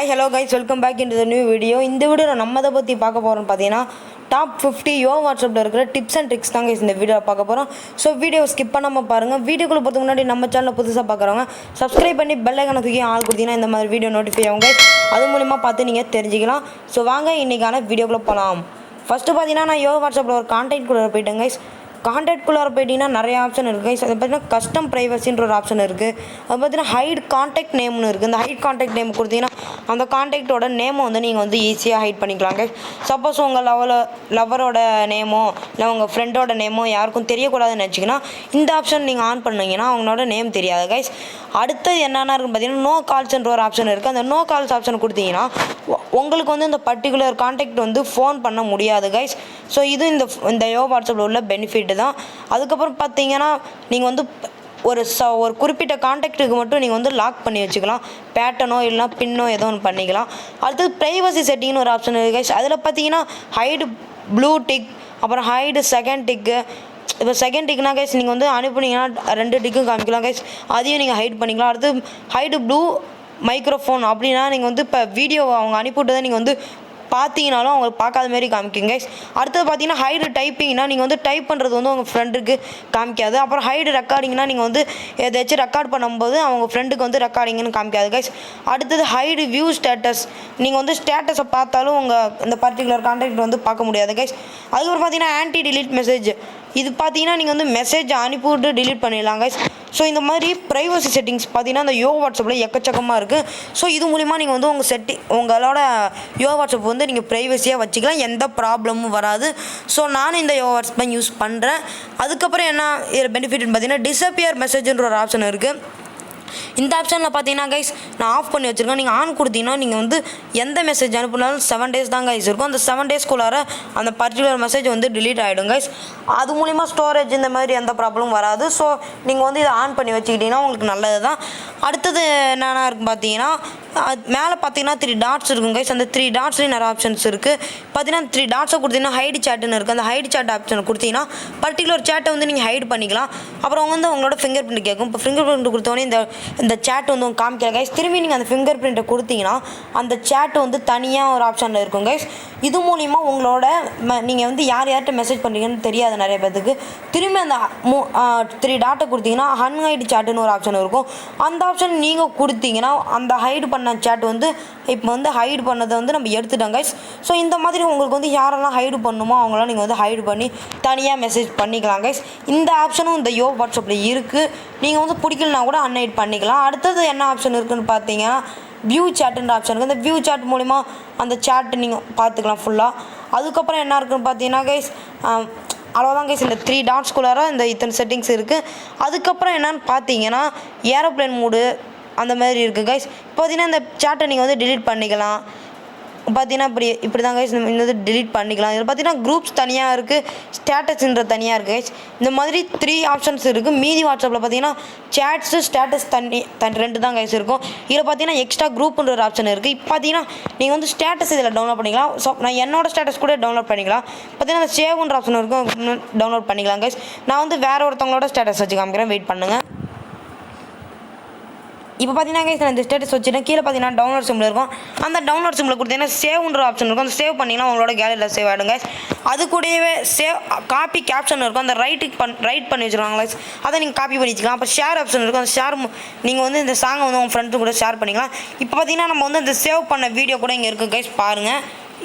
Hi, hello guys, welcome back into the new video. இந்த வீடியோவில் நம்ம அதை பற்றி பார்க்க போகிறோம்னு பார்த்தீங்கன்னா டாப் 50 வாட்ஸ்அப்பில் இருக்கிற டிப்ஸ் அண்ட் ட்ரிக்ஸ் தாங்க இந்த வீடியோவில் பார்க்க போகிறோம். ஸோ வீடியோ ஸ்கிப் பண்ணாமல் பாருங்கள். வீடியோக்குள்ளே போகிறதுக்கு முன்னாடி நம்ம சேனலை புதுசாக பார்க்குறவங்க சப்ஸ்கிரைப் பண்ணி பெல் ஐக்கானை தூக்கி ஆள் கொடுத்தீங்கன்னா இந்த மாதிரி வீடியோ நோட்டிஃபை ஆகுங்க. அது மூலிமா பார்த்து நீங்கள் தெரிஞ்சிக்கலாம். ஸோ வாங்க இன்றைக்கான வீடியோக்குள்ளே போகலாம். ஃபஸ்ட்டு பார்த்தீங்கன்னா நான் வாட்ஸ்அப்பில் ஒரு கான்டாக்ட்குள்ளே போயிட்டேன் கைஸ். கான்டாக்ட்குள்ளார போயிட்டீங்கன்னா நிறைய ஆப்ஷன் இருக்குது கைஸ். அது பார்த்தீங்கன்னா கஸ்டம் ப்ரைவசின்ற ஒரு ஆப்ஷன் இருக்குது. அது பார்த்தீங்கன்னா ஹைட் கான்டாக்ட் நேம்னு இருக்குது. இந்த ஹைட் கான்டாக்ட் நேம் கொடுத்தீங்கன்னா அந்த கான்டாக்டோட நேமை நீங்கள் ஈஸியாக ஹைட் பண்ணிக்கலாம் கைஸ். சப்போஸ் உங்கள் லவரோட நேமோ இல்லை உங்கள் ஃப்ரெண்டோட நேமோ யாருக்கும் தெரியக்கூடாதுன்னு நினச்சிங்கன்னா இந்த ஆப்ஷன் நீங்கள் ஆன் பண்ணிங்கன்னா அவங்களோட நேம் தெரியாது கைஸ். அடுத்தது என்னென்ன இருக்குன்னு பார்த்தீங்கன்னா நோ கால்ஸ்ன்ற ஒரு ஆப்ஷன் இருக்குது. அந்த நோ கால்ஸ் ஆப்ஷன் கொடுத்தீங்கன்னா உங்களுக்கு இந்த பர்டிகுலர் கான்டாக்ட் ஃபோன் பண்ண முடியாது கைஸ். ஸோ இது இந்த வாட்ஸ்அப்பில் உள்ள பெனிஃபிட் தான். அதுக்கப்புறம் பார்த்தீங்கன்னா நீங்கள் ஒரு குறிப்பிட்ட கான்டாக்ட்டுக்கு மட்டும் நீங்கள் லாக் பண்ணி வச்சுக்கலாம். பேட்டர்னோ இல்லைனா பின்னோ ஏதோ ஒன்று பண்ணிக்கலாம். அடுத்தது ப்ரைவசி செட்டிங்னு ஒரு ஆப்ஷன் இருக்குது கைஸ். அதில் பார்த்தீங்கன்னா ஹைடு ப்ளூ டிக், அப்புறம் ஹைடு செகண்ட் டிக்கு. இப்போ செகண்ட் டிக்னா கைஸ் நீங்கள் அனுப்புனீங்கன்னா 2 டிக்கும் காமிக்கலாம் கைஸ். அதையும் நீங்கள் ஹைட் பண்ணிக்கலாம். அடுத்து ஹைடு ப்ளூ மைக்ரோஃபோன் அப்படின்னா நீங்கள் இப்போ வீடியோ அவங்க அனுப்பிவிட்டதை நீங்கள் பார்த்தீங்கனாலும் அவங்களுக்கு பார்க்காத மாரி காமிக்குங்க கைஸ். அடுத்தது பார்த்தீங்கன்னா ஹைடு டைப்பிங்னா நீங்கள் டைப் பண்ணுறது உங்கள் ஃப்ரெண்டுக்கு காமிக்காது. அப்புறம் ஹைடு ரெக்கார்டிங்னா நீங்கள் எதாச்சும் ரெக்கார்ட் பண்ணும்போது அவங்க ஃப்ரெண்டுக்கு ரெக்கார்டிங்னு காமிக்காது கைஸ். அடுத்தது ஹைடு வியூ ஸ்டேட்டஸ், நீங்கள் ஸ்டேட்டஸை பார்த்தாலும் உங்கள் இந்த பர்டிகுலர் கான்டாக்ட் பார்க்க முடியாது கைஸ். அதுக்கப்புறம் பார்த்தீங்கன்னா ஆன்டி டிலீட் மெசேஜ், இது பார்த்தீங்கன்னா நீங்கள் மெசேஜ் அனுப்பிவிட்டு டிலீட் பண்ணிடலாம் கைஸ். ஸோ இந்த மாதிரி ப்ரைவசி செட்டிங்ஸ் பார்த்தீங்கன்னா அந்த வாட்ஸ்அப்பில் எக்கச்சக்கமாக இருக்குது. ஸோ இது மூலிமா நீங்கள் உங்களோட வாட்ஸ்அப் நீங்கள் ப்ரைவசியாக வச்சுக்கலாம், எந்த ப்ராப்ளமும் வராது. ஸோ நானும் இந்த வாட்ஸ்அப் தான் யூஸ் பண்ணுறேன். அதுக்கப்புறம் என்ன பெனிஃபிட்னு பார்த்தீங்கன்னா டிஸப்பியர் மெசேஜ்ன்ற ஒரு ஆப்ஷன் இருக்குது. இந்த ஆப்ஷனில் பார்த்தீங்கன்னா கைஸ் நான் ஆஃப் பண்ணி வச்சுருக்கேன். நீங்கள் ஆன் கொடுத்தீங்கன்னா நீங்கள் எந்த மெசேஜ் அனுப்புனாலும் 7 days தான் கைஸ் இருக்கும். அந்த 7 daysக்குள்ளார அந்த பர்டிகுலர் மெசேஜ் டிலீட் ஆகிடும் கைஸ். அது மூலிமா ஸ்டோரேஜ் இந்த மாதிரி எந்த ப்ராப்ளமும் வராது. ஸோ நீங்கள் இதை ஆன் பண்ணி வச்சுக்கிட்டிங்கன்னா உங்களுக்கு நல்லது தான். அடுத்தது என்னென்ன இருக்குன்னு பார்த்தீங்கன்னா மேலே பார்த்தீங்கன்னா 3 டாட்ஸ் இருக்கும் கைஸ். அந்த 3 டாட்ஸ்லேயும் நிறைய ஆப்ஷன்ஸ் இருக்குது. பார்த்தீங்கன்னா 3 டாட்ஸை கொடுத்தீங்கன்னா ஹைடு சேட்டுன்னு இருக்குது. அந்த ஹைடு சேட் ஆப்ஷன் கொடுத்தீங்கன்னா பர்டிகுலர் சேட்டை நீங்கள் ஹைட் பண்ணிக்கலாம். அப்புறம் உங்களோட ஃபிங்கர் பிரிண்ட் கேட்கும். இப்போ ஃபிங்கர் பிரிண்ட் கொடுத்தோடனே இந்த சேட் காமிக்கிற கைஸ். திரும்பி நீங்கள் அந்த ஃபிங்கர் பிரிண்ட்டை கொடுத்தீங்கன்னா அந்த சேட் தனியாக ஒரு ஆப்ஷனில் இருக்கும் கைஸ். இது மூலிமா உங்களோட நீங்கள் யார்கிட்ட மெசேஜ் பண்ணுறீங்கன்னு தெரியாது நிறைய பேருக்கு. திரும்பி அந்த 3 டாட்டை கொடுத்தீங்கன்னா அன்ஹைடு சேட்டுன்னு ஒரு ஆப்ஷன் இருக்கும். அந்த ஆப்ஷன் நீங்கள் கொடுத்தீங்கன்னா அந்த ஹைடு பண்ண சேட் இப்போ ஹைடு பண்ணதை நம்ம எடுத்துட்டோம் கைஸ். ஸோ இந்த மாதிரி உங்களுக்கு யாரெல்லாம் ஹைடு பண்ணணுமோ அவங்களாம் நீங்கள் ஹைடு பண்ணி தனியாக மெசேஜ் பண்ணிக்கலாம் கைஸ். இந்த ஆப்ஷனும் இந்த வாட்ஸ்அப்பில் இருக்குது. நீங்கள் பிடிக்கலனா கூட அன்ஹைட் பண்ணிக்கலாம். அடுத்தது என்ன ஆப்ஷன் இருக்குதுன்னு பார்த்தீங்கன்னா வியூ சேட்டுன்ற ஆப்ஷன் இருக்குது. அந்த வியூ சேட் மூலிமா அந்த சேட்டு நீங்கள் பார்த்துக்கலாம் ஃபுல்லாக. அதுக்கப்புறம் என்ன இருக்குதுன்னு பார்த்தீங்கன்னா கைஸ் அவ்வளோதான் கைஸ். இந்த 3 டாட்ஸ்குள்ளார இத்தனை செட்டிங்ஸ் இருக்குது. அதுக்கப்புறம் என்னென்னு பார்த்தீங்கன்னா ஏரோப்ளேன் மூடு அந்த மாதிரி இருக்குது கைஸ். பார்த்தீங்கன்னா இந்த சேட்டை நீங்கள் டிலீட் பண்ணிக்கலாம். பார்த்தீங்கன்னா இப்படி தான் கைஸ் டிலீட் பண்ணிக்கலாம். இதில் பார்த்தீங்கன்னா குரூப்ஸ் தனியாக இருக்குது, ஸ்டேட்டஸ்ன்ற தனியாக இருக்குது கைஸ். இந்த மாதிரி 3 ஆப்ஷன்ஸ் இருக்குது. மீதி வாட்ஸ்அப்பில் பார்த்தீங்கன்னா சேட்ஸு ஸ்டேட்டஸ் 2 தான் கைஸ் இருக்கும். இதில் பார்த்தீங்கன்னா எக்ஸ்ட்ரா குரூப்ன்ற ஒரு ஆப்ஷன் இருக்குது. இப்போ பார்த்தீங்கன்னா நீங்கள் ஸ்டேட்டஸ் இதில் டவுன்லோட் பண்ணிக்கலாம். ஸோ நான் என்னோடய ஸ்டேட்டஸ் கூட டவுன்லோட் பண்ணிக்கலாம். பார்த்தீங்கன்னா அந்த சேவ்ன்ற ஆப்ஷன் இருக்கும், டவுன்லோட் பண்ணிக்கலாம் கைஸ். நான் வேறு ஒருத்தவங்களோட ஸ்டேட்டஸ் வச்சு காமிக்கிறேன், வெயிட் பண்ணுங்கள். இப்போ பார்த்தீங்கன்னா கைஸ் நான் இந்த ஸ்டேட்டஸ் வச்சுட்டேன். கீழே பார்த்தீங்கன்னா டவுன்லோட் சிம்பிள் இருக்கும். அந்த டவுன்லோட் சிம்பிள் கொடுத்தீங்கன்னா சேவ்ன்ற ஆப்ஷன் இருக்கும். அந்த சேவ் பண்ணிங்கன்னா உங்களோட கேலரியில் சேவ் ஆகிடும் கைஸ். அது கூடவே காப்பி கேப்ஷன் இருக்கும். அந்த ரைட் பண்ணி வச்சுருவாங்க கைஸ். அதை நீங்கள் காப்பி பண்ணி வச்சுக்கலாம். அப்போ ஷேர் ஆப்ஷன் இருக்கும். அந்த ஷேர் நீங்கள் இந்த சாங்கை உங்கள் ஃப்ரெண்ட்ஸு கூட ஷேர் பண்ணிக்கலாம். இப்போ பார்த்தீங்கன்னா நம்ம இந்த சேவ் பண்ண வீடியோ கூட இங்கே இருக்குது கைஸ், பாருங்கள்.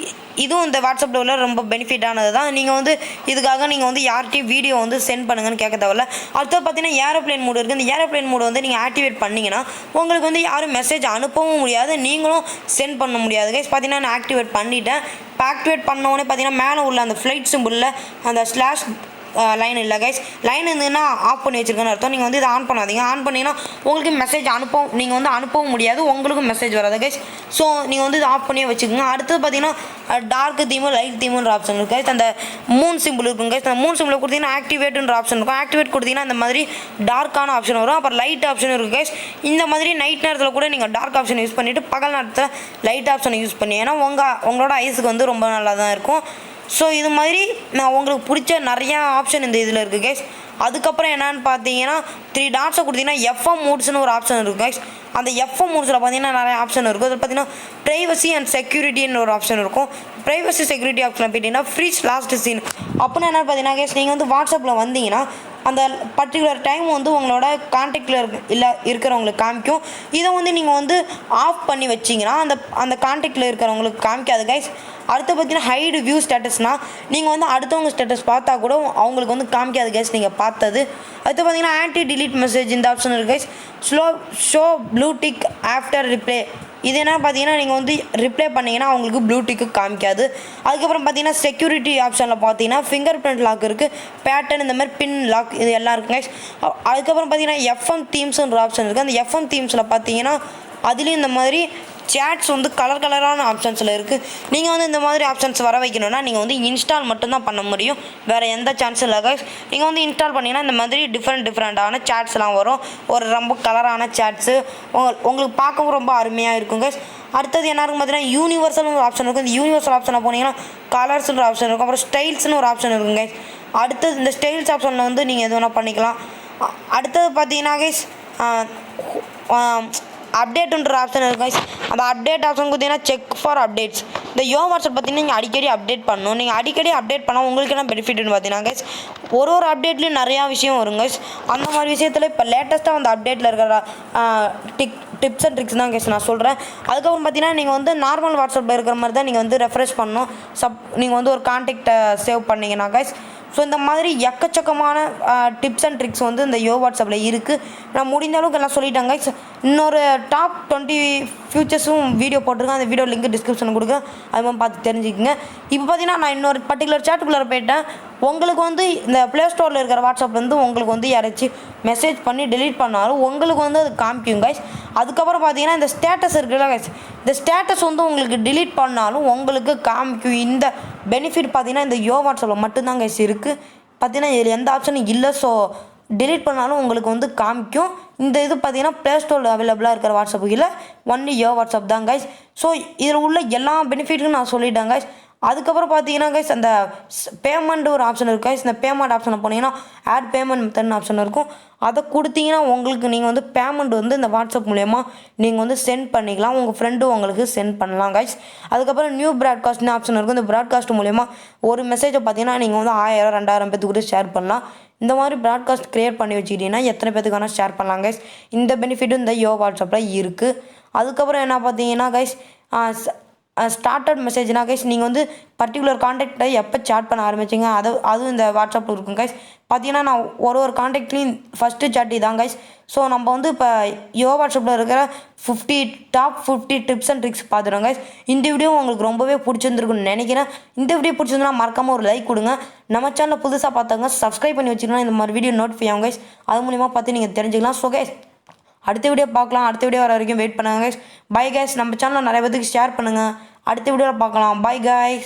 இதுவும் இந்த வாட்ஸ்அப்பில் உள்ள ரொம்ப பெனிஃபிட்டானது தான். நீங்கள் இதுக்காக நீங்கள் யார்கிட்டையும் வீடியோ சென்ட் பண்ணுங்கன்னு கேட்க தேவையில்ல. அடுத்தது பார்த்தீங்கன்னா ஏரோப்ளேன் மூடு இருக்குது. இந்த ஏரோப்ளேன் மூடு நீங்கள் ஆக்டிவேட் பண்ணிங்கன்னா உங்களுக்கு யாரும் மெசேஜ் அனுப்பவும் முடியாது, நீங்களும் சென்ட் பண்ண முடியாது கைஸ். பார்த்தீங்கன்னா நான் ஆக்டிவேட் பண்ணிட்டேன். இப்போ ஆக்டிவேட் பண்ணோடனே பார்த்தீங்கன்னா மேலே உள்ள அந்த ஃப்ளைட் சிம்பிளில் அந்த ஸ்லாஷ் லைன் இல்லை கைஸ். லைன் இருந்ததுன்னா ஆஃப் பண்ணி வச்சுருக்கேன்னு அர்த்தம். நீங்கள் இதை ஆன் பண்ணாதீங்க. ஆன் பண்ணிங்கன்னா உங்களுக்கு மெசேஜ் நீங்கள் அனுப்பவும் முடியாது, உங்களுக்கும் மெசேஜ் வராது கைஸ். ஸோ நீங்கள் இதை ஆஃப் பண்ணியே வச்சுக்கோங்க. அடுத்தது பார்த்தீங்கன்னா டார்க் தீமு லைட் தீமுன்ற ஆப்ஷன் இருக்குது கைஸ். அந்த மூன் சிம்பிள் இருக்கும் கைஸ். அந்த மூன் சிம்பிள் கொடுத்தீங்கன்னா ஆக்டிவேட்டுன்ற ஆப்ஷன் இருக்கும். ஆக்டிவேட் கொடுத்தீங்கன்னா இந்த மாதிரி டார்க்கான ஆப்ஷன் வரும். அப்புறம் லைட் ஆப்ஷன் இருக்குது கைஸ். இந்த மாதிரி நைட் நேரத்தில் கூட நீங்கள் டார்க் ஆப்ஷன் யூஸ் பண்ணிவிட்டு பகல் நேரத்தில் லைட் ஆப்ஷனை யூஸ் பண்ணி, ஏன்னா உங்களோட ஐஸுக்கு ரொம்ப நல்லா தான் இருக்கும். ஸோ இது மாதிரி நான் உங்களுக்கு பிடிச்ச நிறையா ஆப்ஷன் இந்த இதில் இருக்குது கைஸ். அதுக்கப்புறம் என்னென்னு பார்த்தீங்கன்னா 3 டாட்ஸை கொடுத்தீங்கன்னா எஃப்எம் மூட்ஸ்னு ஒரு ஆப்ஷன் இருக்குது கைஸ். அந்த எஃப்எம் மூட்ஸில் பார்த்தீங்கன்னா நிறைய ஆப்ஷன் இருக்கும். அதில் பார்த்தீங்கன்னா ப்ரைவசி அண்ட் செக்யூரிட்டின்னு ஒரு ஆப்ஷன் இருக்கும். ப்ரைவசி செக்யூரிட்டி ஆப்ஷன் போய்ட்டிங்கன்னா ஃப்ரீஸ் லாஸ்ட் சீன் அப்படின்னு என்னென்னு பார்த்தீங்கன்னா கைஸ், நீங்கள் வந்து வாட்ஸ்அப்பில் வந்தீங்கன்னா அந்த பர்டிகுலர் டைம் வந்து உங்களோட கான்டாக்டில் இருக்கிறவங்களுக்கு காமிக்கும். இதை வந்து நீங்கள் வந்து ஆஃப் பண்ணி வச்சிங்கன்னா அந்த கான்டாக்டில் இருக்கிறவங்களுக்கு காமிக்காது கைஸ். அடுத்து பார்த்தீங்கன்னா ஹைடு வியூ ஸ்டேட்டஸ்னால் நீங்கள் வந்து அடுத்தவங்க ஸ்டேட்டஸ் பார்த்தா கூட அவங்களுக்கு வந்து காமிக்காது கைஸ் நீங்கள் பார்த்தது. அடுத்து பார்த்தீங்கன்னா ஆன்டி டிலீட் மெசேஜ் இந்த ஆப்ஷன் இருக்குது guys. Show blue tick after reply இது என்ன பார்த்தீங்கன்னா நீங்கள் வந்து ரிப்ளை பண்ணிங்கன்னா அவங்களுக்கு ப்ளூ டிக்கு காமிக்காது. அதுக்கப்புறம் பார்த்தீங்கன்னா செக்யூரிட்டி ஆப்ஷனில் பார்த்தீங்கன்னா ஃபிங்கர் பிரிண்ட் லாக் இருக்குது, பேட்டர்ன் இந்த மாதிரி பின் லாக் இது எல்லாம் இருக்குங்க கைஸ். அதுக்கப்புறம் பார்த்தீங்கன்னா எஃப்எம் தீம்ஸ்ன்ற ஆப்ஷன் இருக்குது. அந்த எஃப்எம் தீம்ஸில் பார்த்தீங்கன்னா அதுலேயும் இந்த மாதிரி சேட்ஸ் வந்து கலரான ஆப்ஷன்ஸில் இருக்குது. நீங்கள் வந்து இந்த மாதிரி ஆப்ஷன்ஸ் வர வைக்கணும்னா நீங்கள் வந்து இன்ஸ்டால் மட்டும்தான் பண்ண முடியும், வேறு எந்த சான்ஸும் இல்லை கைஸ். நீங்கள் வந்து இன்ஸ்டால் பண்ணிங்கன்னா இந்த மாதிரி டிஃப்ரெண்ட்டான சேட்ஸ்லாம் வரும், ஒரு ரொம்ப கலரான சேட்ஸு உங்களுக்கு பார்க்கவும் ரொம்ப அருமையாக இருக்கும் கைஸ். அடுத்தது என்ன இருக்கும் பார்த்தீங்கன்னா யூனிவர்சல்னு ஒரு ஆப்ஷன் இருக்கும். இந்த யூனிவர்சல் ஆப்ஷனை போனீங்கன்னா கலர்ஸ்னு ஒரு ஆப்ஷன் இருக்கும், அப்புறம் ஸ்டைல்ஸ்னு ஒரு ஆப்ஷன் இருக்குங்க கைஸ். அடுத்தது இந்த ஸ்டைல்ஸ் ஆப்ஷனில் வந்து நீங்கள் எது வேணால் பண்ணிக்கலாம். அடுத்தது பார்த்தீங்கன்னா கைஸ் அப்டேட்டுன்ற ஆப்ஷன் இருக்குது கைஸ். அந்த அப்டேட் ஆப்ஷன் பார்த்தீங்கன்னா செக் ஃபார் அப்டேட்ஸ். இந்த வாட்ஸ்அப் பார்த்தீங்கன்னா நீங்கள் அடிக்கடி அப்டேட் பண்ணணும். நீங்கள் அடிக்கடி அப்டேட் பண்ணால் உங்களுக்கு என்ன பெனிஃபிட்னு பார்த்தீங்கன்னா கைஸ், ஒரு அப்டேட்லேயும் நிறையா விஷயம் வரும் கைஸ். அந்த மாதிரி விஷயத்தில் இப்போ லேட்டஸ்ட்டாக அந்த அப்டேட்டில் இருக்கிற டிப்ஸ் அண்ட் ட்ரிக்ஸ் தான் கைஸ் நான் சொல்கிறேன். அதுக்கப்புறம் பார்த்தீங்கன்னா நீங்கள் வந்து நார்மல் வாட்ஸ்அப்பில் இருக்கிற மாதிரி தான் நீங்கள் வந்து ரெஃப்ரெஷ் பண்ணணும். நீங்கள் வந்து ஒரு கான்டாக்டை சேவ் பண்ணிங்கன்னா கைஸ். ஸோ இந்த மாதிரி எக்கச்சக்கமான டிப்ஸ் அண்ட் ட்ரிக்ஸ் வந்து இந்த வாட்ஸ்அப்பில் இருக்குது. நான் முடிஞ்ச அளவுக்கு எல்லாம் சொல்லிட்டேங்க கைஸ். இன்னொரு டாப் 20 ஃபியூச்சர்ஸும் வீடியோ போட்டிருக்கேன், அந்த வீடியோ லிங்க் டிஸ்கிரிப்ஷனில் கொடுக்குறேன், அது மாதிரி பார்த்து தெரிஞ்சுக்கங்க. இப்போ பார்த்தீங்கன்னா நான் இன்னொரு பர்டிகுலர் சேட்டுக்குள்ளே போயிட்டேன். உங்களுக்கு வந்து இந்த ப்ளே ஸ்டோரில் இருக்கிற வாட்ஸ்அப் வந்து உங்களுக்கு வந்து யாராச்சும் மெசேஜ் பண்ணி டெலீட் பண்ணாலும் உங்களுக்கு வந்து அது காமிக்கும் கைஸ். அதுக்கப்புறம் பார்த்தீங்கன்னா இந்த ஸ்டேட்டஸ் இருக்குல்ல கைஸ், இந்த ஸ்டேட்டஸ் வந்து உங்களுக்கு டெலீட் பண்ணாலும் உங்களுக்கு காமிக்கும். இந்த பெனிஃபிட் பார்த்தீங்கன்னா இந்த வாட்ஸ்அப்பில் மட்டும்தான் கைஸ் இருக்குது. பார்த்தீங்கன்னா இதில் எந்த ஆப்ஷனும் இல்லை. ஸோ டெலீட் பண்ணாலும் உங்களுக்கு வந்து காமிக்கும். இந்த இது பார்த்தீங்கன்னா ப்ளே ஸ்டோரில் அவைலபிளாக இருக்கிற வாட்ஸ்அப்புக்கு இல்லை, ஒன்லி வாட்ஸ்அப் தான் கைஸ். ஸோ இதில் உள்ள எல்லா பெனிஃபிட்டும் நான் சொல்லிட்டேன் கைஸ். அதுக்கப்புறம் பார்த்தீங்கன்னா கைஸ் அந்த பேமெண்ட் ஒரு ஆப்ஷன் இருக்குது கைஸ். இந்த பேமெண்ட் ஆப்ஷனை போனீங்கன்னா ஆட் பேமெண்ட் மெத்தட்னு ஆப்ஷன் இருக்கும். அதை கொடுத்தீங்கன்னா உங்களுக்கு நீங்கள் வந்து பேமெண்ட் வந்து இந்த வாட்ஸ்அப் மூலயமா நீங்கள் வந்து சென்ட் பண்ணிக்கலாம், உங்கள் ஃப்ரெண்டு உங்களுக்கு சென்ட் பண்ணலாம் கைஸ். அதுக்கப்புறம் நியூ ப்ராட்காஸ்ட்னு ஆப்ஷன் இருக்கும். இந்த ப்ராட்காஸ்ட் மூலயமா ஒரு மெசேஜை பார்த்தீங்கன்னா நீங்கள் வந்து 1000 2000 பேத்துக்கு கூட ஷேர் பண்ணலாம். இந்த மாதிரி ப்ராட்காஸ்ட் க்ரியேட் பண்ணி வச்சுக்கிட்டிங்கன்னா எத்தனை பேத்துக்கான ஷேர் பண்ணலாம் கைஸ். இந்த பெனிஃபிட்டும் இந்த வாட்ஸ்அப்பில் இருக்குது. அதுக்கப்புறம் என்ன பார்த்தீங்கன்னா கைஸ் ஸ்டார்டட் மெசேஜ்னா கைஸ், நீங்கள் வந்து பர்டிகுலர் கான்டாக்டை எப்போ சேட் பண்ண ஆரம்பிச்சிங்க அதுவும் இந்த வாட்ஸ்அப்பில் இருக்கும் கைஸ். பார்த்தீங்கன்னா நான் ஒரு கான்டாக்ட்லேயும் ஃபஸ்ட்டு சேட் இதான் கைஸ். ஸோ நம்ம வந்து இப்போ வாட்ஸ்அப்பில் இருக்கிற டாப் 50 டிப்ஸ் அண்ட் ட்ரிக்ஸ் பார்த்துட்டோம் கைஸ். இந்த வீடியோ உங்களுக்கு ரொம்பவே பிடிச்சிருந்துருக்குன்னு நினைக்கிறேன். இந்த வீடியோ பிடிச்சிருந்தா மறக்காமல் ஒரு லைக் கொடுங்க. நம்ம சேனலில் புதுசாக பார்த்தவங்க சப்ஸ்கிரைப் பண்ணி வச்சுக்கலாம், இந்த மாதிரி வீடியோ நோட்டிஃபை ஆகும் கைஸ். அது மூலிமா பார்த்து நீங்கள் தெரிஞ்சுக்கலாம். ஸோ கைஸ் அடுத்த வீடியோ பார்க்கலாம். அடுத்த வீடியோ வர வரைக்கும் வெயிட் பண்ணுங்க கைஸ். Bye guys. நம்ம சேனலில் நிறைய பேருக்கு ஷேர் பண்ணுங்கள். அடுத்த வீடியோவில் பார்க்கலாம். Bye guys.